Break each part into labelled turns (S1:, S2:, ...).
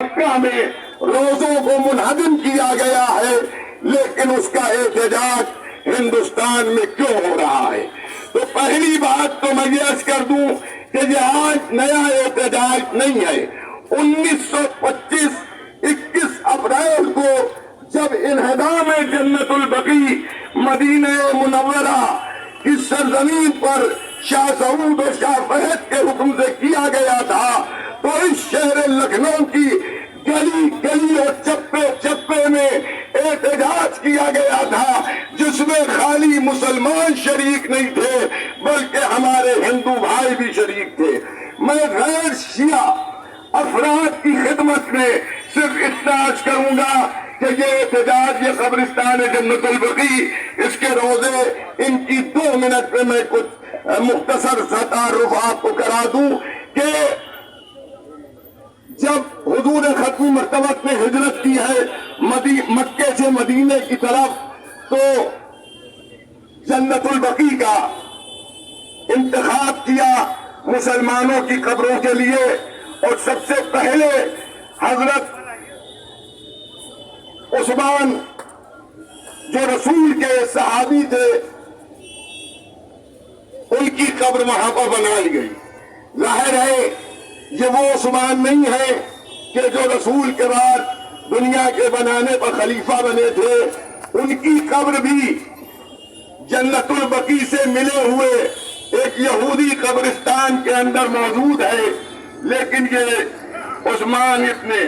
S1: مکہ میں روزوں کو منہدم کیا گیا ہے، لیکن اس کا احتجاج ہندوستان میں کیوں ہو رہا ہے؟ تو پہلی بات تو میں یہ عرض کر دوں کہ یہ آج نیا احتجاج نہیں ہے۔ 21 اپریل کو جب انہدام جنت البقیع مدینہ منورہ کی سرزمین پر شاہ سعود اور شاہ فہد کے حکم سے کیا گیا تھا، تو اس شہر لکھنؤ کی گلی گلی اور چپے چپے میں احتجاج کیا گیا تھا، جس میں خالی مسلمان شریک نہیں تھے بلکہ ہمارے ہندو بھائی بھی شریک تھے۔ میں غیر شیعہ افراد کی خدمت میں صرف اتنا عرض کروں گا کہ یہ احتجاج، یہ قبرستان جنت البقیع، اس کے روزے، ان کی 2 منٹ میں میں کچھ مختصر سا تعارف آپ کو کرا دوں کہ جب حضور ختمی مرتبت نے ہجرت کی ہے مکے سے مدینے کی طرف، تو جنت البقیع کا انتخاب کیا مسلمانوں کی قبروں کے لیے، اور سب سے پہلے حضرت عثمان جو رسول کے صحابی تھے، ان کی قبر وہاں پر بنائی گئی۔ ظاہر ہے یہ وہ عثمان نہیں ہے کہ جو رسول کے بعد دنیا کے بنانے پر خلیفہ بنے تھے، ان کی قبر بھی جنت البقیع سے ملے ہوئے ایک یہودی قبرستان کے اندر موجود ہے، لیکن یہ عثمان اتنے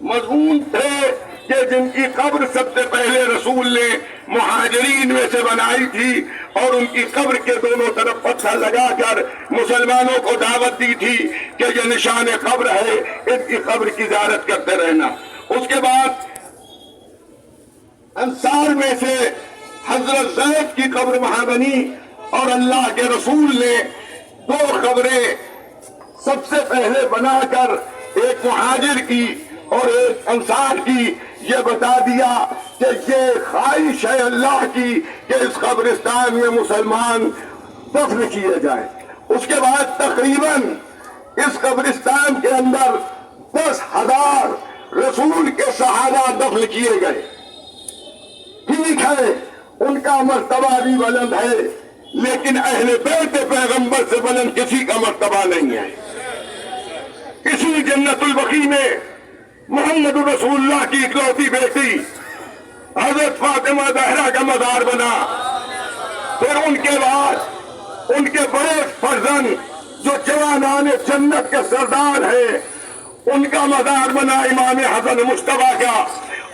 S1: مضمون تھے کہ جن کی قبر سب سے پہلے رسول نے مہاجرین میں سے بنائی تھی، اور ان کی قبر کے دونوں طرف پتھر لگا کر مسلمانوں کو دعوت دی تھی کہ یہ نشان قبر ہے، ان کی قبر کی زیارت کرتے رہنا۔ اس کے بعد انصار میں سے حضرت زید کی قبر وہاں بنی، اور اللہ کے رسول نے 2 قبریں سب سے پہلے بنا کر، ایک مہاجر کی اور ایک انصار کی، یہ بتا دیا کہ یہ خواہش ہے اللہ کی کہ اس قبرستان میں مسلمان دفن کیے جائیں۔ اس کے بعد تقریباً اس قبرستان کے اندر 10,000 رسول کے صحابہ دفن کیے گئے۔ ٹھیک ہے، ان کا مرتبہ بھی بلند ہے، لیکن اہل بیت پیغمبر سے بلند کسی کا مرتبہ نہیں ہے۔ اسی جنت البقیع میں محمد رسول اللہ کی اکلوتی بیٹی حضرت فاطمہ زہرا کا مزار بنا، پھر ان کے بعد ان کے بڑے فرزند جو جوانان جنت کے سردار ہیں، ان کا مزار بنا امام حسن مصطفیٰ کا،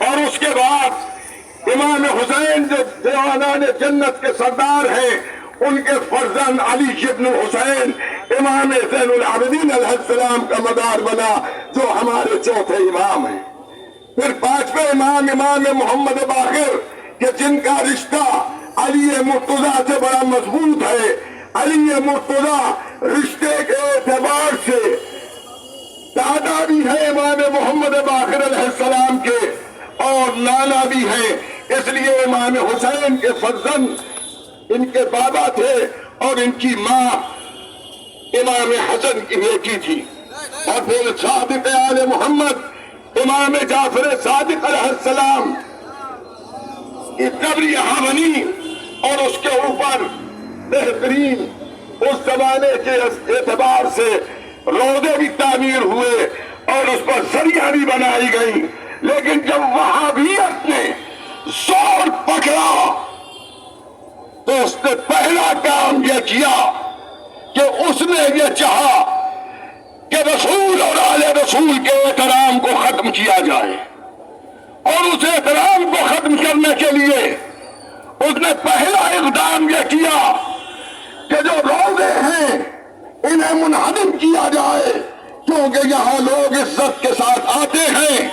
S1: اور اس کے بعد امام حسین جو جوانان جنت کے سردار ہیں، ان کے فرزند علی ابن حسین امام زین العابدین علیہ السلام کا مزار بنا، جو ہمارے چوتھے امام ہیں۔ پھر 5ویں امام محمد باقر کہ جن کا رشتہ علی مرتضیٰ سے بڑا مضبوط ہے، علی مرتضیٰ رشتے کے اعتبار سے دادا بھی ہے امام محمد باقر علیہ السلام کے، اور نانا بھی ہے، اس لیے امام حسین کے فرزند ان کے بابا تھے، اور ان کی ماں امام حسن کی بیٹی تھی۔ اور پھر صادق آل محمد امام جعفر صادق علیہ السلام کی قبر یہاں بنی، اور اس کے اوپر بہترین اس زمانے کے اعتبار سے روضے بھی تعمیر ہوئے، اور اس پر سریاں بھی بنائی گئی۔ لیکن جب وہابیت نے زور پکڑا تو اس نے پہلا کام یہ کیا کہ اس نے یہ چاہا کہ رسول اور آل رسول کے احترام کو ختم کیا جائے، اور اس احترام کو ختم کرنے کے لیے اس نے پہلا اقدام یہ کیا کہ جو روضے ہیں انہیں منہدم کیا جائے، کیونکہ یہاں لوگ عزت کے ساتھ آتے ہیں،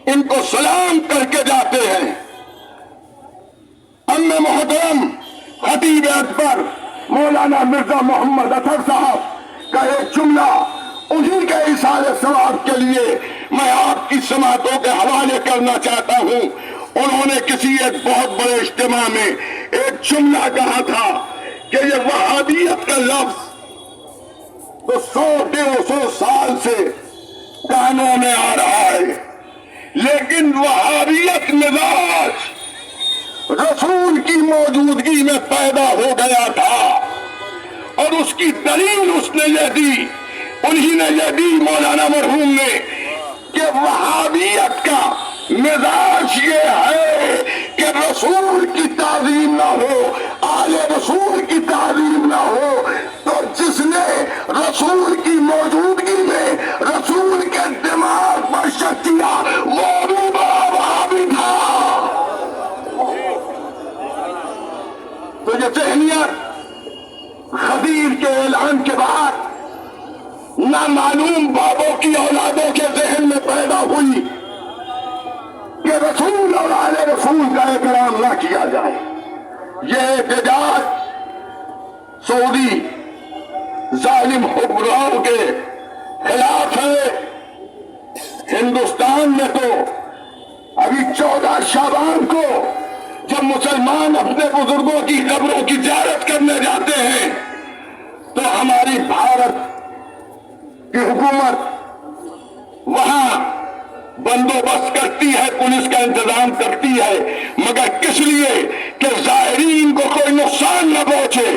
S1: ان کو سلام کر کے جاتے ہیں۔ ام محترم خطیب اکبر مولانا مرزا محمد اطہر صاحب کا ایک جملہ انہی کے اثار ثواب کے لیے میں آپ کی سماعتوں کے حوالے کرنا چاہتا ہوں۔ انہوں نے کسی ایک بہت بڑے اجتماع میں ایک جملہ کہا تھا کہ یہ وہابیت کا لفظ تو 100-150 سال سے کانوں میں آ رہا لیکن وہابیت مزاج رسول کی موجودگی میں پیدا ہو گیا تھا، اور اس کی دلیل اس نے یہ دی، انہی نے یہ دی مولانا مرحوم نے، کہ وہابیت کا مزاج یہ ہے کہ رسول کی تعظیم نہ ہو، آل رسول کی تعظیم نہ ہو، تو جس نے رسول کی موجودگی میں رسول کے دماغ پر شک کیا وہ بھی بڑا وہابی تھا۔ تو یہ ذہنیت خدیر کے اعلان کے بعد نامعلوم بابوں کی اولادوں کے ذہن میں پیدا ہوئی کہ رسول اور آل رسول کا احترام نہ کیا جائے۔ یہ احتجاج سعودی ظالم حکمرانوں کے خلاف ہے۔ ہندوستان میں تو ابھی 14 شعبان کو جب مسلمان اپنے بزرگوں کی قبروں کی زیارت کرنے جاتے ہیں تو ہماری بھارت کی حکومت وہاں بندوبست کرتی ہے، پولیس کا انتظام کرتی ہے، مگر کس لیے؟ کہ زائرین کو کوئی نقصان نہ پہنچے۔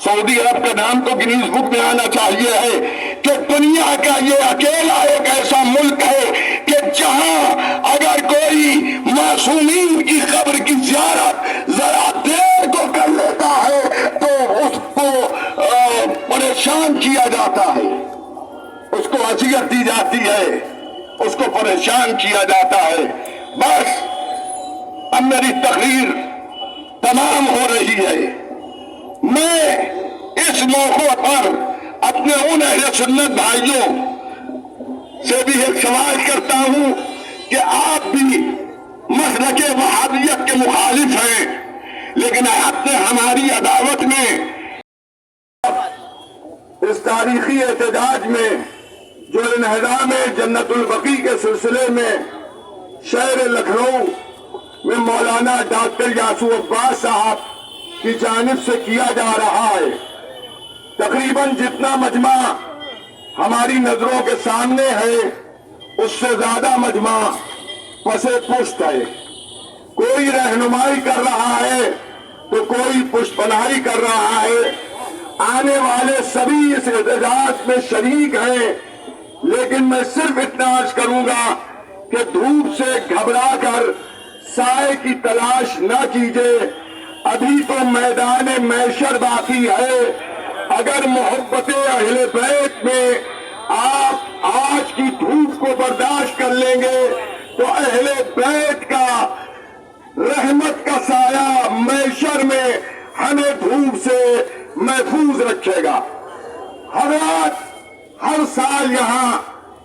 S1: سعودی عرب کا نام تو گنیز بک میں آنا چاہیے ہے کہ دنیا کا یہ اکیلا ایک ایسا ملک ہے کہ جہاں اگر کوئی معصومین کی قبر کی زیارت ذرا دیر کو کر لیتا ہے تو اس کو پریشان کیا جاتا ہے، اس کو اذیت دی جاتی ہے، اس کو پریشان کیا جاتا ہے۔ بس اب میری تقریر تمام ہو رہی ہے۔ میں اس موقع پر اپنے ان اہل سنت بھائیوں سے بھی ایک سوال کرتا ہوں کہ آپ بھی مسلک وہابیت کے مخالف ہیں، لیکن آپ نے ہماری عداوت میں اس تاریخی احتجاج میں جو انہدام جنت البقیع کے سلسلے میں شہر لکھنؤ میں مولانا ڈاکٹر یاسو عباس صاحب کی جانب سے کیا جا رہا ہے، تقریباً جتنا مجمع ہماری نظروں کے سامنے ہے اس سے زیادہ مجمع پس پشت ہے۔ کوئی رہنمائی کر رہا ہے تو کوئی پشت پناہی کر رہا ہے۔ آنے والے سبھی اس احتجاج میں شریک ہیں، لیکن میں صرف اتنا عرض کروں گا کہ دھوپ سے گھبرا کر سائے کی تلاش نہ کیجیے، ابھی تو میدان محشر باقی ہے۔ اگر محبت اہل بیت میں آپ آج کی دھوپ کو برداشت کر لیں گے تو اہل بیت کا رحمت کا سایہ محشر میں ہمیں دھوپ سے محفوظ رکھے گا۔ حضرات، ہر سال یہاں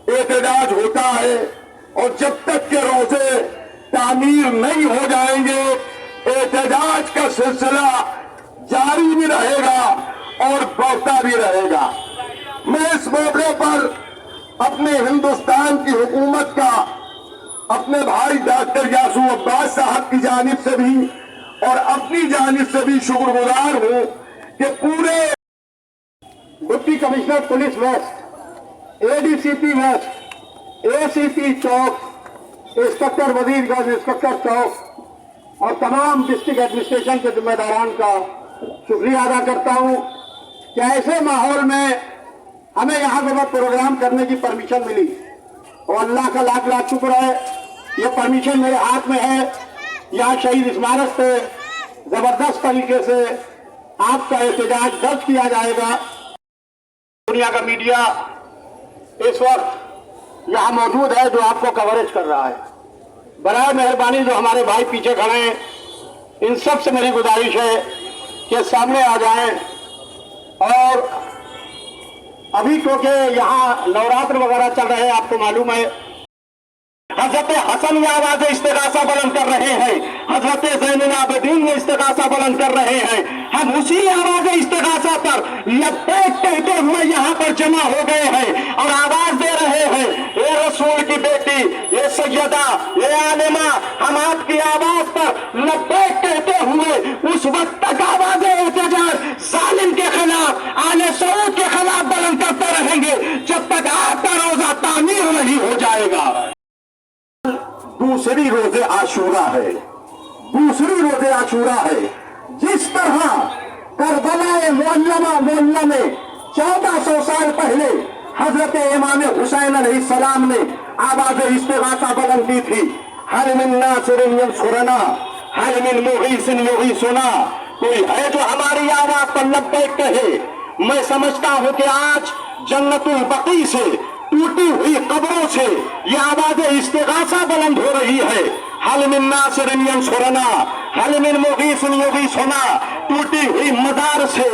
S1: احتجاج ہوتا ہے اور جب تک کہ روزے تعمیر نہیں ہو جائیں گے احتجاج کا سلسلہ جاری بھی رہے گا اور بڑھتا بھی رہے گا۔ میں اس موقع پر اپنے ہندوستان کی حکومت کا اپنے بھائی ڈاکٹر یاسو عباس صاحب کی جانب سے بھی اور اپنی جانب سے بھی شکر گزار ہوں کہ پورے ڈپٹی کمشنر پولیس ویسٹ، اے ڈی سی پی ویسٹ، اے سی پی چوک، انسپکٹر وزیر گنج، انسپکٹر چوک اور تمام ڈسٹرکٹ ایڈمنسٹریشن کے ذمہ داران کا شکریہ ادا کرتا ہوں کہ ایسے ماحول میں ہمیں یہاں سے پروگرام کرنے کی پرمیشن ملی اور اللہ کا لاکھ لاکھ شکر ہے۔ یہ پرمیشن میرے ہاتھ میں ہے۔ یہاں شہید اسمارک پہ زبردست طریقے سے آپ کا احتجاج درج کیا جائے گا۔ دنیا کا میڈیا اس وقت یہاں موجود ہے جو آپ کو کوریج کر رہا ہے، برائے مہربانی جو ہمارے بھائی پیچھے کھڑے ہیں ان سب سے میری گزارش ہے کہ سامنے آ جائیں، اور ابھی کیونکہ یہاں نوراتر وغیرہ چل رہے ہیں، آپ کو معلوم ہے، حضرت حسن یہ آواز استغاثہ بلند کر رہے ہیں، حضرت زین العابدین یہ استغاثہ بلند کر رہے ہیں۔ ہم اسی آواز استغاثہ پر لبیک کہتے ہوئے یہاں پر جمع ہو گئے ہیں اور آواز دے رہے ہیں، اے رسول کی بیٹی، اے سیدہ، اے عالمہ، ہم آپ کی آواز پر لبیک کہتے ہوئے اس وقت تک آواز احتجاج ظالم کے خلاف، آل سعود کے خلاف بلند کرتے رہیں گے جب تک آپ کا روزہ تعمیر نہیں ہو جائے گا۔ دوسری روزے عاشورہ ہے، دوسری روزے عاشورہ ہے۔ جس طرح کربلا معلّمہ میں 1400 سال پہلے حضرت امام حسین علیہ السلام نے آواز استغاثہ بلند کی تھی، حل من ناصر ینصرنا حل من مغیث یغیثنا، کوئی ہے جو ہماری آواز پر لبیک کہے۔ میں سمجھتا ہوں کہ آج جنت البقیع سے، ٹوٹی ہوئی قبروں سے یہ آواز استغاثہ بلند ہو رہی ہے، حل من ناصر ینصرنا حل من مغیث یغیثنا، ٹوٹی ہوئی مزار سے